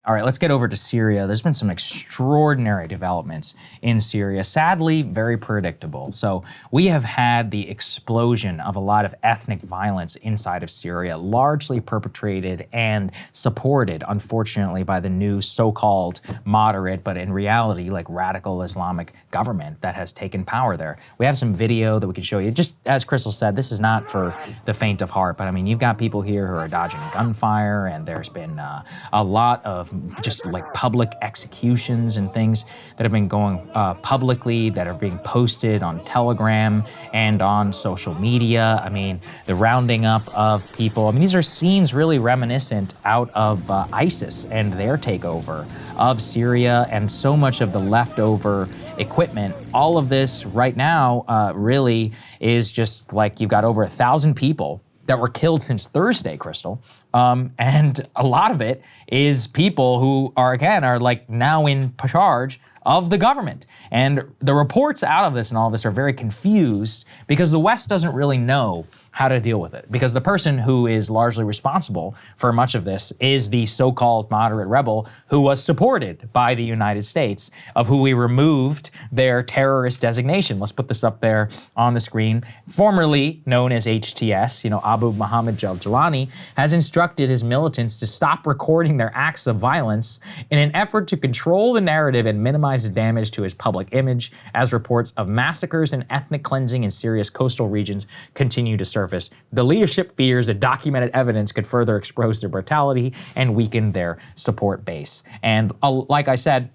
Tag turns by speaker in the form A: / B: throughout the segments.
A: All right, let's get over to Syria. There's been some extraordinary developments in Syria, sadly, very predictable. So we have had the explosion of a lot of ethnic violence inside of Syria, largely perpetrated and supported, unfortunately, by the new so-called moderate, but in reality, like radical Islamic government that has taken power there. We have some video that we can show you. Just as Krystal said, this is not for the faint of heart, but I mean, you've got people here who are dodging gunfire, and there's been a lot of just like public executions and things that have been going publicly, that are being posted on Telegram and on social media. I mean, the rounding up of people. I mean, these are scenes really reminiscent out of ISIS and their takeover of Syria and so much of the leftover equipment. All of this right now really is just like you've got over 1,000 people that were killed since Thursday, Krystal. And a lot of it is people who are like now in charge of the government. And the reports out of this and all of this are very confused because the West doesn't really know how to deal with it. Because the person who is largely responsible for much of this is the so-called moderate rebel who was supported by the United States, of who we removed their terrorist designation. Let's put this up there on the screen. Formerly known as HTS, Abu Muhammad al-Jawlani has instructed his militants to stop recording their acts of violence in an effort to control the narrative and minimize the damage to his public image, as reports of massacres and ethnic cleansing in Syria's coastal regions continue to surface. The leadership fears that documented evidence could further expose their brutality and weaken their support base. And like I said,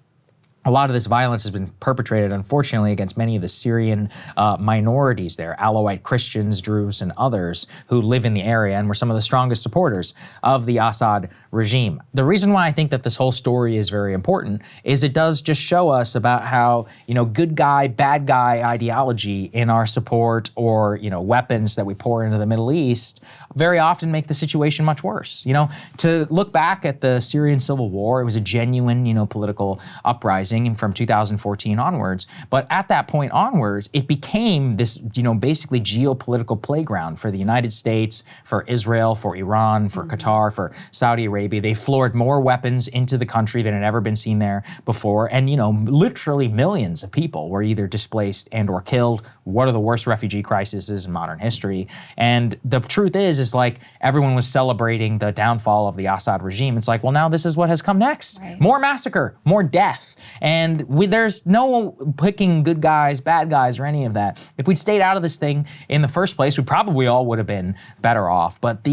A: a lot of this violence has been perpetrated, unfortunately, against many of the Syrian minorities there, Alawite Christians, Druze, and others who live in the area and were some of the strongest supporters of the Assad regime. The reason why I think that this whole story is very important is it does just show us about how, good guy, bad guy ideology in our support or, weapons that we pour into the Middle East very often make the situation much worse. To look back at the Syrian civil war, it was a genuine, political uprising from 2014 onwards. But at that point onwards, it became this, basically geopolitical playground for the United States, for Israel, for Iran, for Qatar, for Saudi Arabia. They floored more weapons into the country than had ever been seen there before. And, literally millions of people were either displaced and or killed. One of the worst refugee crises in modern history. And the truth is like everyone was celebrating the downfall of the Assad regime. It's like, well, now this is what has come next. Right. More massacre, more death. And there's no picking good guys, bad guys, or any of that. If we'd stayed out of this thing in the first place, we probably all would have been better off. But to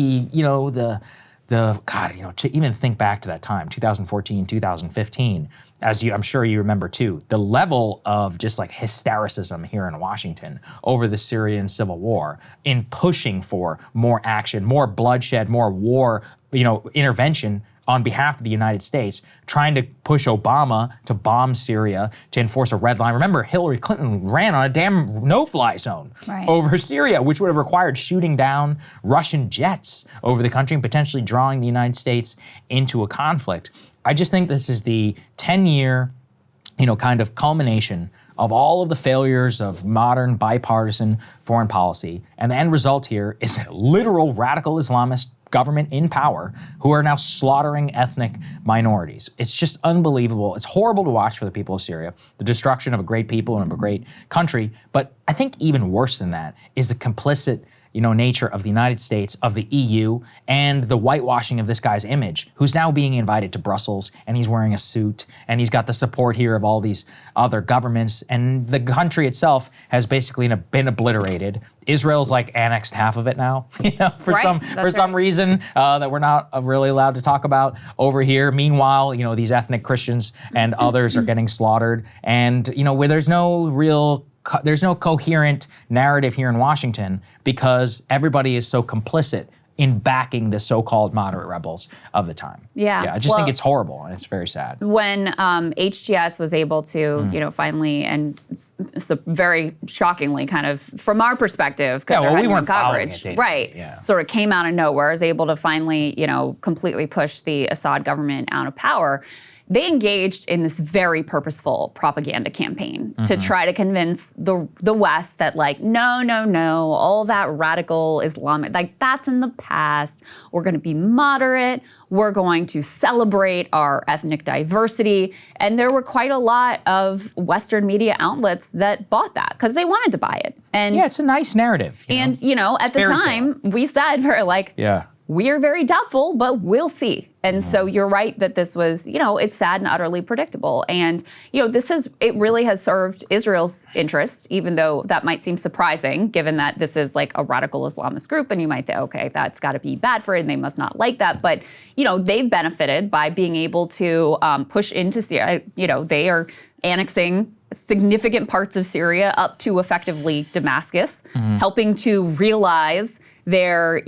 A: even think back to that time, 2014, 2015, I'm sure you remember too, the level of just like hystericism here in Washington over the Syrian civil war in pushing for more action, more bloodshed, more war, intervention on behalf of the United States, trying to push Obama to bomb Syria, to enforce a red line. Remember, Hillary Clinton ran on a damn no-fly zone over Syria, which would have required shooting down Russian jets over the country and potentially drawing the United States into a conflict. I just think this is the 10-year, kind of culmination of all of the failures of modern bipartisan foreign policy. And the end result here is a literal radical Islamist government in power who are now slaughtering ethnic minorities. It's just unbelievable. It's horrible to watch for the people of Syria, the destruction of a great people and of a great country. But I think even worse than that is the complicit nature of the United States, of the EU, and the whitewashing of this guy's image, who's now being invited to Brussels, and he's wearing a suit, and he's got the support here of all these other governments, and the country itself has basically been obliterated. Israel's like annexed half of it now, for some reason that we're not really allowed to talk about over here. Meanwhile, these ethnic Christians and others are getting slaughtered, and where there's no coherent narrative here in Washington because everybody is so complicit in backing the so-called moderate rebels of the time. Yeah, I just think it's horrible and it's very sad.
B: When HTS was able to, finally, and so very shockingly, kind of from our perspective, because
A: we weren't coverage,
B: right? Yeah. Sort of came out of nowhere, was able to finally, completely push the Assad government out of power. They engaged in this very purposeful propaganda campaign to try to convince the West that no, all that radical Islamic, that's in the past. We're going to be moderate. We're going to celebrate our ethnic diversity. And there were quite a lot of Western media outlets that bought that because they wanted to buy it. And
A: yeah, it's a nice narrative.
B: At the time, we said we are very doubtful, but we'll see. And so you're right that this was, it's sad and utterly predictable. And, it really has served Israel's interests, even though that might seem surprising, given that this is like a radical Islamist group. And you might think, okay, that's got to be bad for it, and they must not like that. But, they've benefited by being able to push into Syria. They are annexing significant parts of Syria up to effectively Damascus, helping to realize their,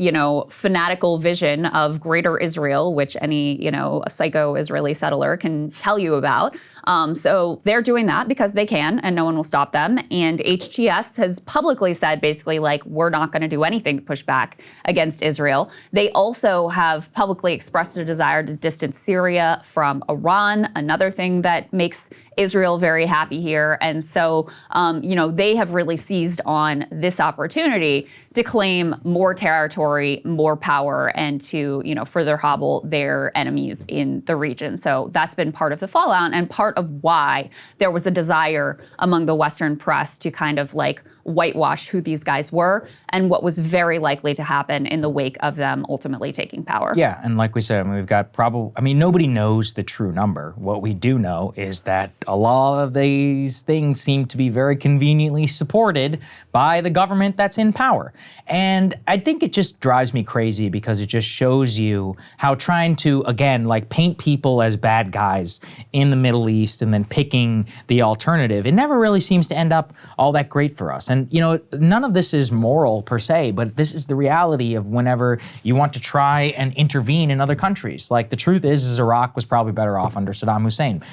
B: fanatical vision of greater Israel, which any, psycho Israeli settler can tell you about. So they're doing that because they can, and no one will stop them. And HTS has publicly said basically we're not going to do anything to push back against Israel. They also have publicly expressed a desire to distance Syria from Iran, another thing that makes Israel very happy here. And so, they have really seized on this opportunity to claim more territory, more power, and to, further hobble their enemies in the region. So that's been part of the fallout and part of why there was a desire among the Western press to kind of whitewash who these guys were and what was very likely to happen in the wake of them ultimately taking power.
A: Yeah, and like we said, we've got nobody knows the true number. What we do know is that a lot of these things seem to be very conveniently supported by the government that's in power. And I think it just drives me crazy because it just shows you how trying to, again, paint people as bad guys in the Middle East and then picking the alternative, it never really seems to end up all that great for us. And, none of this is moral per se, but this is the reality of whenever you want to try and intervene in other countries. The truth is Iraq was probably better off under Saddam Hussein.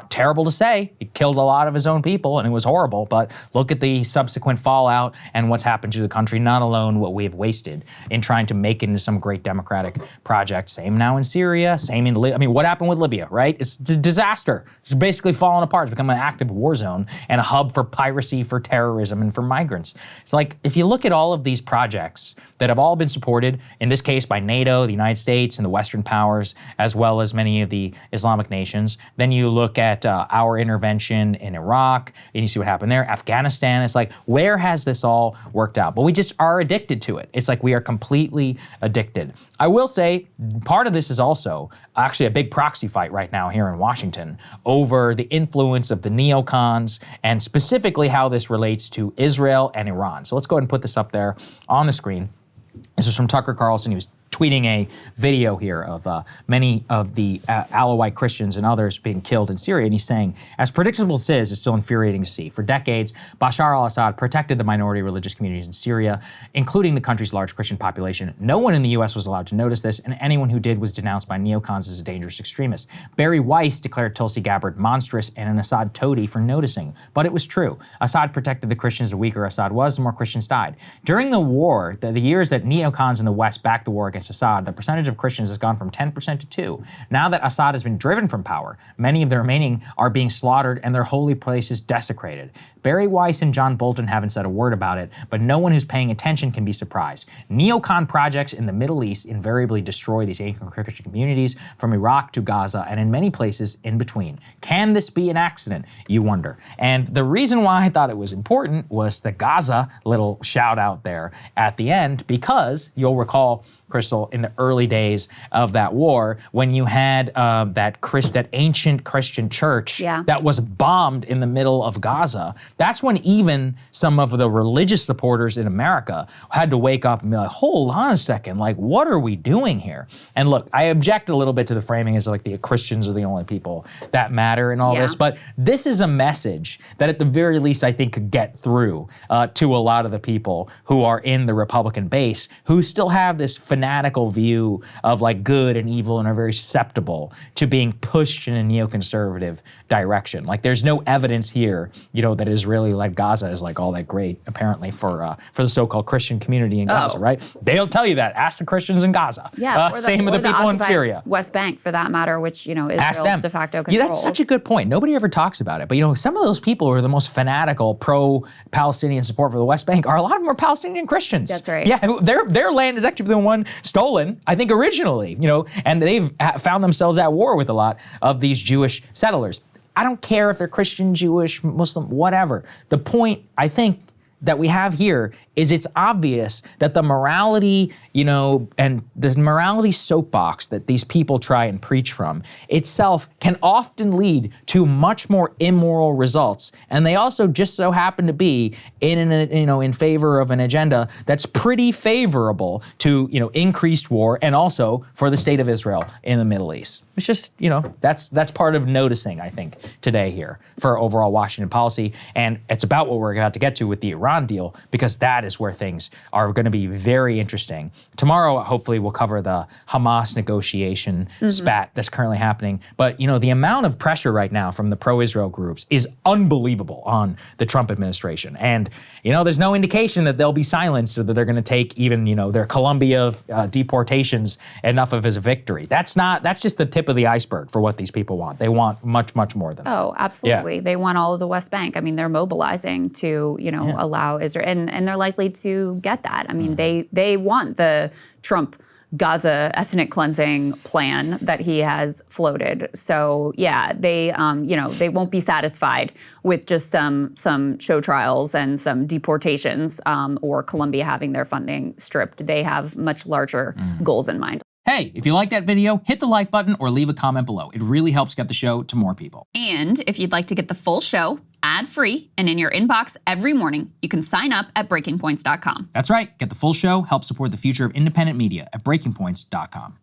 A: Terrible to say. He killed a lot of his own people, and it was horrible, but look at the subsequent fallout and what's happened to the country, not alone what we have wasted in trying to make it into some great democratic project. Same now in Syria, same in Libya. What happened with Libya, right? It's a disaster. It's basically fallen apart. It's become an active war zone and a hub for piracy, for terrorism, and for migrants. It's if you look at all of these projects that have all been supported, in this case by NATO, the United States, and the Western powers, as well as many of the Islamic nations, then you look at our intervention in Iraq, and you see what happened there. Afghanistan, it's where has this all worked out? But we just are addicted to it. It's we are completely addicted. I will say part of this is also actually a big proxy fight right now here in Washington over the influence of the neocons and specifically how this relates to Israel and Iran. So let's go ahead and put this up there on the screen. This is from Tucker Carlson. He was tweeting a video here of many of the Alawite Christians and others being killed in Syria. And he's saying, as predictable as it is, it's still infuriating to see. For decades, Bashar al-Assad protected the minority religious communities in Syria, including the country's large Christian population. No one in the U.S. was allowed to notice this, and anyone who did was denounced by neocons as a dangerous extremist. Barry Weiss declared Tulsi Gabbard monstrous and an Assad toady for noticing. But it was true. Assad protected the Christians. The weaker Assad was, the more Christians died. During the war, the years that neocons in the West backed the war against Assad, the percentage of Christians has gone from 10% to 2%. Now that Assad has been driven from power, many of the remaining are being slaughtered and their holy places desecrated. Barry Weiss and John Bolton haven't said a word about it, but no one who's paying attention can be surprised. Neocon projects in the Middle East invariably destroy these ancient Christian communities from Iraq to Gaza and in many places in between. Can this be an accident, you wonder? And the reason why I thought it was important was the Gaza little shout out there at the end, because you'll recall, Krystal, in the early days of that war, when you had that ancient Christian church that was bombed in the middle of Gaza, that's when even some of the religious supporters in America had to wake up and be hold on a second, what are we doing here? And look, I object a little bit to the framing as the Christians are the only people that matter in all this, but this is a message that at the very least I think could get through to a lot of the people who are in the Republican base who still have this fanatical view of good and evil and are very susceptible to being pushed in a neoconservative direction. There's no evidence here, that Israeli Gaza is all that great, apparently, for the so-called Christian community in Gaza, right? They'll tell you that. Ask the Christians in Gaza.
B: Yeah,
A: same with the people in Syria.
B: West Bank, for that matter, which, Israel de facto controls.
A: Yeah, that's such a good point. Nobody ever talks about it. But, some of those people who are the most fanatical pro-Palestinian support for the West Bank a lot of them are Palestinian Christians.
B: That's right.
A: Yeah, their land is actually the one stolen, I think, originally, and they've found themselves at war with a lot of these Jewish settlers. I don't care if they're Christian, Jewish, Muslim, whatever. The point, I think, that we have here is it's obvious that the morality, and the morality soapbox that these people try and preach from itself can often lead to much more immoral results. And they also just so happen to be in favor of an agenda that's pretty favorable to, increased war and also for the state of Israel in the Middle East. It's just, that's part of noticing, I think, today here for overall Washington policy. And it's about what we're about to get to with the Iran deal, because that is where things are going to be very interesting. Tomorrow, hopefully, we'll cover the Hamas negotiation spat that's currently happening. But, the amount of pressure right now from the pro-Israel groups is unbelievable on the Trump administration. And, there's no indication that they'll be silenced or that they're going to take even, their Colombia deportations enough of as a victory. That's just the tip of the iceberg for what these people want. They want much, much more than that.
B: Oh, absolutely. Yeah. They want all of the West Bank. I mean, they're mobilizing to, allow Israel, and they're likely to get that. I mean, they want the Trump Gaza ethnic cleansing plan that he has floated. So yeah, they won't be satisfied with just some show trials and some deportations or Colombia having their funding stripped. They have much larger goals in mind.
A: Hey, if you like that video, hit the like button or leave a comment below. It really helps get the show to more people.
B: And if you'd like to get the full show ad-free and in your inbox every morning, you can sign up at breakingpoints.com.
A: That's right. Get the full show, help support the future of independent media at breakingpoints.com.